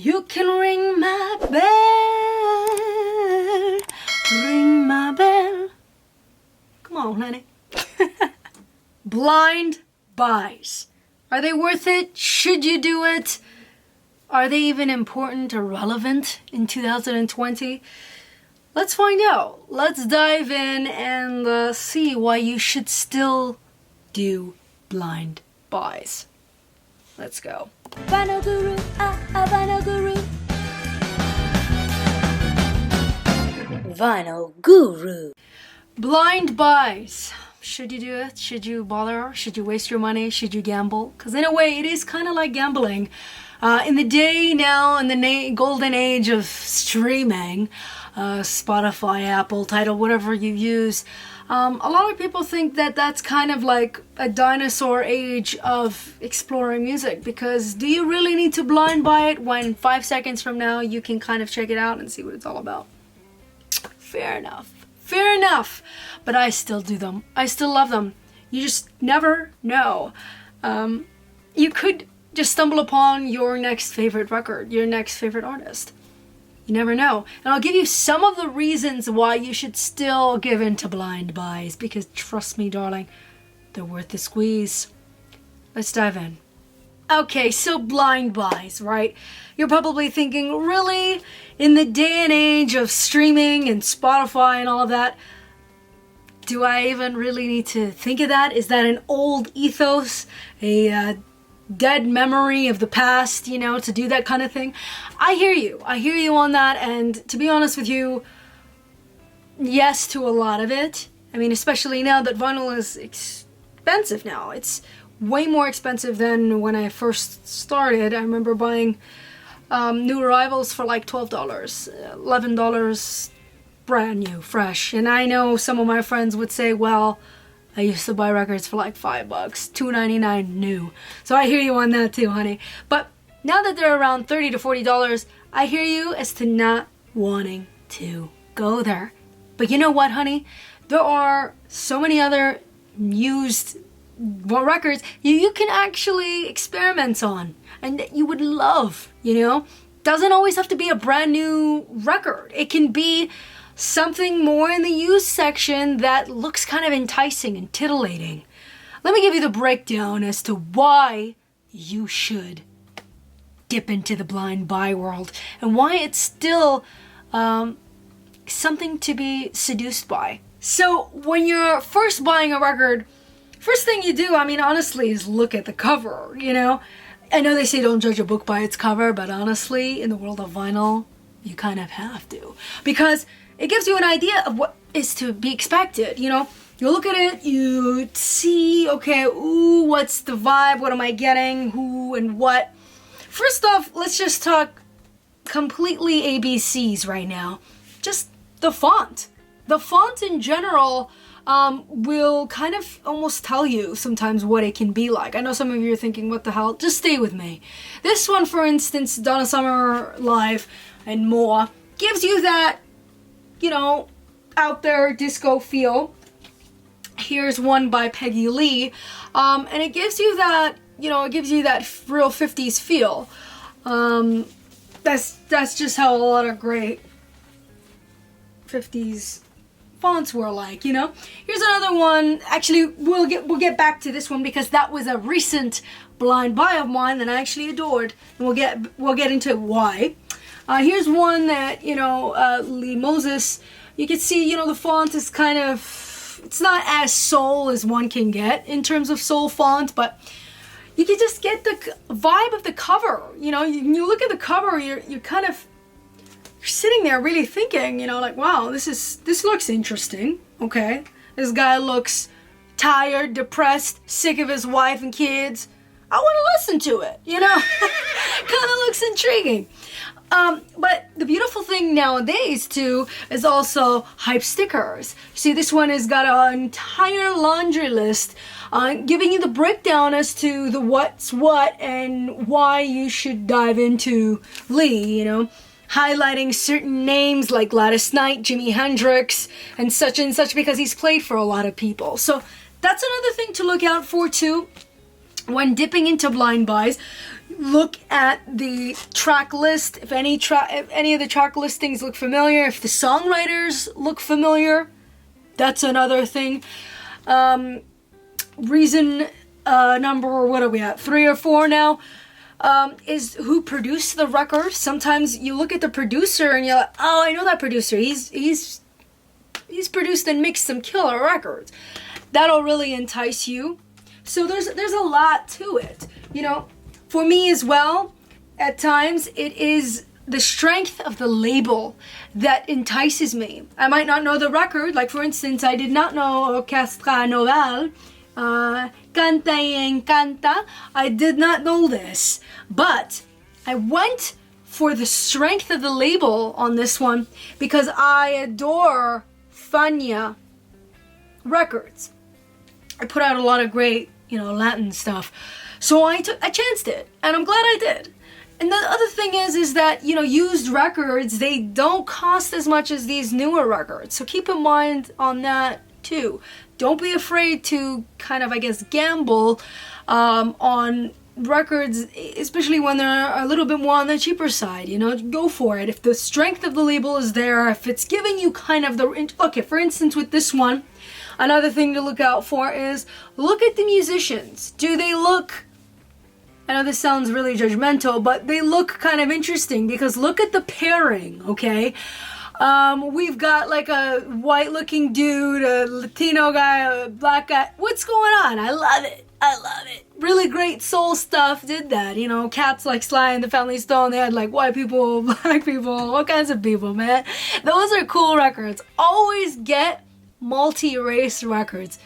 You can ring my bell, ring my bell. Come on, honey. Blind buys. Are they worth it? Should you do it? Are they even important or relevant in 2020? Let's find out. Let's dive in and see why you should still do blind buys. Let's go. Vinyl Guru, Vinyl Guru. Vinyl Guru. Blind buys. Should you do it? Should you bother? Should you waste your money? Should you gamble? Because in a way, it is kind of like gambling. In the day now, in the golden age of streaming, Spotify, Apple, Tidal, whatever you use, a lot of people think that that's kind of like a dinosaur age of exploring music, because do you really need to blind buy it when 5 seconds from now you can kind of check it out and see what it's all about? Fair enough. Fair enough. But I still do them. I still love them. You just never know. You could just stumble upon your next favorite record, your next favorite artist. You never know. And I'll give you some of the reasons why you should still give in to blind buys, because trust me, darling, they're worth the squeeze. Let's dive in. Okay, so blind buys, right? You're probably thinking, really? In the day and age of streaming and Spotify and all of that, do I even really need to think of that? Is that an old ethos? A dead memory of the past, you know, to do that kind of thing? I hear you. I hear you on that, and to be honest with you, yes to a lot of it. I mean, especially now that vinyl is expensive now. It's way more expensive than when I first started. I remember buying new arrivals for like $12, $11 brand new, fresh. And I know some of my friends would say, well, I used to buy records for like $5, $2.99 new. So I hear you on that too, honey. But now that they're around $30 to $40, I hear you as to not wanting to go there. But you know what, honey? There are so many other used records you can actually experiment on and that you would love, you know? Doesn't always have to be a brand new record. It can be something more in the used section that looks kind of enticing and titillating. Let me give you the breakdown as to why you should dip into the blind buy world and why it's still something to be seduced by. So when you're first buying a record, first thing you do, I mean, honestly, is look at the cover, you know? I know they say don't judge a book by its cover, but honestly, in the world of vinyl, you kind of have to. Because it gives you an idea of what is to be expected, you know? You look at it, you see, okay, ooh, what's the vibe? What am I getting? Who and what? First off, let's just talk completely ABCs right now. Just the font. The font in general will kind of almost tell you sometimes what it can be like. I know some of you are thinking, what the hell? Just stay with me. This one, for instance, Donna Summer Live and more, gives you that, you know, out there disco feel. Here's one by Peggy Lee, and it gives you that, you know, it gives you that real 50s feel. That's just how a lot of great 50s fonts were like, you know. Here's another one. Actually, we'll get back to this one because that was a recent blind buy of mine that I actually adored, and we'll get into why. Here's one that, you know, Lee Moses. You can see, you know, the font is kind of, it's not as soul as one can get in terms of soul font, but you can just get the vibe of the cover. You know, you look at the cover, you're kind of, you're sitting there really thinking, you know, like, wow, this looks interesting. Okay, this guy looks tired, depressed, sick of his wife and kids. I want to listen to it, you know. Kind of looks intriguing. But the beautiful thing nowadays too is also hype stickers. See, this one has got an entire laundry list giving you the breakdown as to the what's what and why you should dive into Lee, you know, highlighting certain names like Gladys Knight, Jimi Hendrix, and such, because he's played for a lot of people. So that's another thing to look out for too when dipping into blind buys. look at the track list. If any of the track listings look familiar, if the songwriters look familiar, that's another thing. Reason number, what are we at, 3 or 4 now, is who produced the record. Sometimes you look at the producer and you're like, oh, I know that producer. He's produced and mixed some killer records. That'll really entice you. So there's a lot to it. You know, for me as well, at times it is the strength of the label that entices me. I might not know the record. Like, for instance, I did not know Orchestra Novel, Canta y Encanta. I did not know this. But I went for the strength of the label on this one because I adore Fania Records. I put out a lot of great, Latin stuff. So I chanced it, and I'm glad I did. And the other thing is that, used records, they don't cost as much as these newer records. So keep in mind on that too. Don't be afraid to kind of, gamble on records, especially when they're a little bit more on the cheaper side. Go for it. If the strength of the label is there, if it's giving you kind of the... Okay, for instance, with this one, another thing to look out for is look at the musicians. Do they look... I know this sounds really judgmental, but they look kind of interesting because look at the pairing, okay? We've got like a white-looking dude, a Latino guy, a black guy. What's going on? I love it. Really great soul stuff did that. Cats like Sly and the Family Stone, they had like white people, black people, all kinds of people, man. Those are cool records. Always get multi-race records.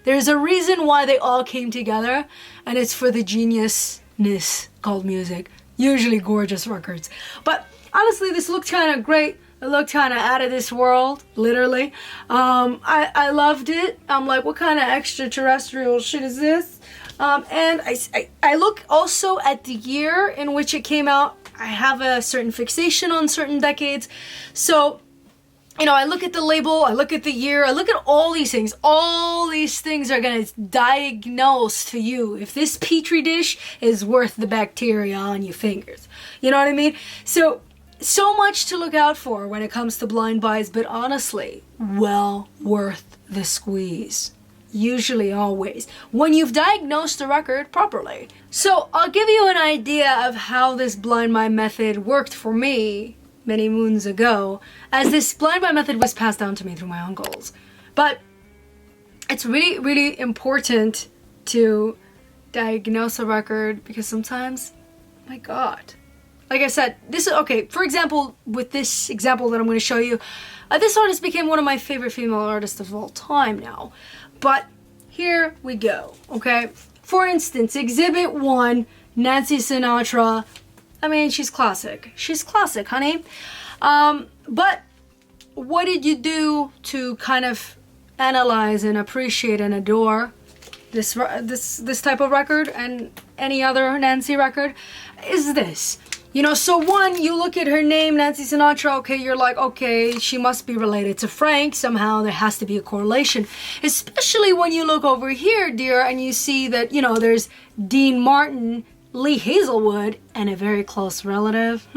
There's a reason why they all came together, and it's for the geniusness called music. Usually gorgeous records. But honestly, this looked kind of great. It looked kind of out of this world, literally. I loved it. I'm like, what kind of extraterrestrial shit is this? And I look also at the year in which it came out. I have a certain fixation on certain decades. So... I look at the label, I look at the year, I look at all these things. All these things are going to diagnose to you if this petri dish is worth the bacteria on your fingers. You know what I mean? So much to look out for when it comes to blind buys, but honestly, well worth the squeeze. Usually, always. When you've diagnosed the record properly. So I'll give you an idea of how this blind buy method worked for me many moons ago, as this blind buy method was passed down to me through my uncles. But it's really, really important to diagnose a record because sometimes, my God. Like I said, this is, okay, for example, with this example that I'm going to show you, this artist became one of my favorite female artists of all time now. But here we go, okay? For instance, Exhibit 1, Nancy Sinatra. I mean, she's classic. She's classic, honey. But what did you do to kind of analyze and appreciate and adore this type of record and any other Nancy record? Is this. So one, you look at her name, Nancy Sinatra, okay, you're like, okay, she must be related to Frank. Somehow there has to be a correlation. Especially when you look over here, dear, and you see that, there's Dean Martin, Lee Hazelwood, and a very close relative.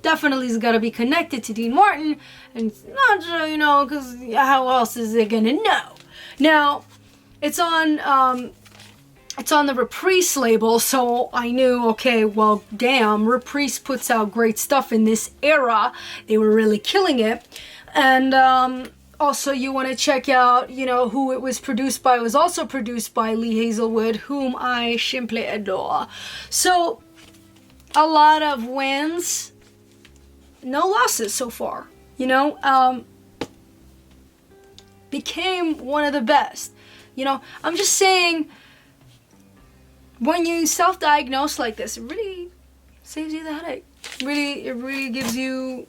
Definitely has got to be connected to Dean Martin, and not sure, because how else is it gonna know? Now, it's on the Reprise label, so I knew, okay, well, damn, Reprise puts out great stuff in this era. They were really killing it, and also, you want to check out, who it was produced by. It was also produced by Lee Hazelwood, whom I simply adore. So, a lot of wins, no losses so far. Became one of the best. I'm just saying, when you self-diagnose like this, it really saves you the headache. It really gives you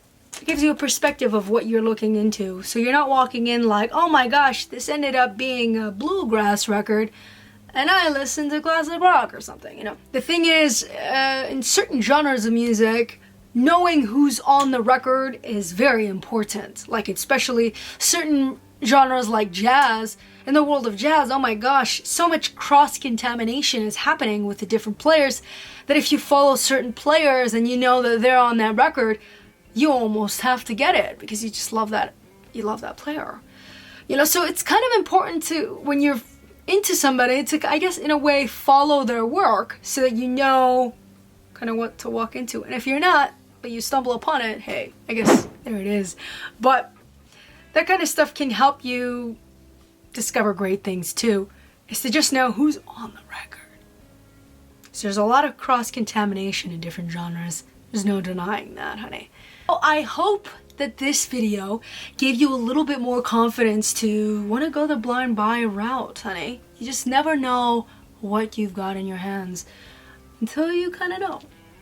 a perspective of what you're looking into. So you're not walking in like, oh my gosh, this ended up being a bluegrass record and I listened to classic rock or something, The thing is, in certain genres of music, knowing who's on the record is very important. Like, especially certain genres like jazz, in the world of jazz, oh my gosh, so much cross-contamination is happening with the different players that if you follow certain players and you know that they're on that record, you almost have to get it because you just love that, you love that player. You know, so it's kind of important to, when you're into somebody, to, I guess, in a way, follow their work so that you know kind of what to walk into. And if you're not, but you stumble upon it, hey, I guess there it is. But that kind of stuff can help you discover great things too, is to just know who's on the record. So there's a lot of cross-contamination in different genres. There's no denying that, honey. Well, I hope that this video gave you a little bit more confidence to want to go the blind buy route, honey. You just never know what you've got in your hands until you kind of know.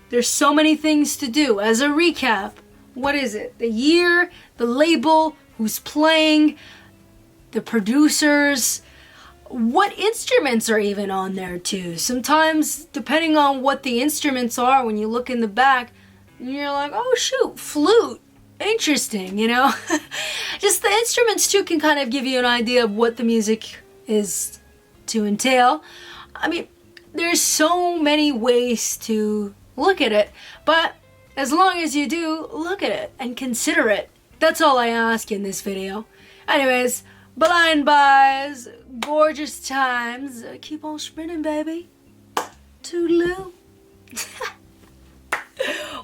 There's so many things to do. As a recap, what is it? The year, the label, who's playing, the producers, what instruments are even on there too. Sometimes, depending on what the instruments are, when you look in the back, you're like, oh shoot, flute. Interesting, you know? Just the instruments too can kind of give you an idea of what the music is to entail. I mean, there's so many ways to look at it, but as long as you do look at it and consider it, that's all I ask in this video. Anyways, blind buys, gorgeous times, keep on sprinting, baby. Toodaloo.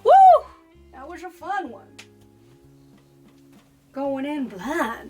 Woo! That was a fun one. Going in blind.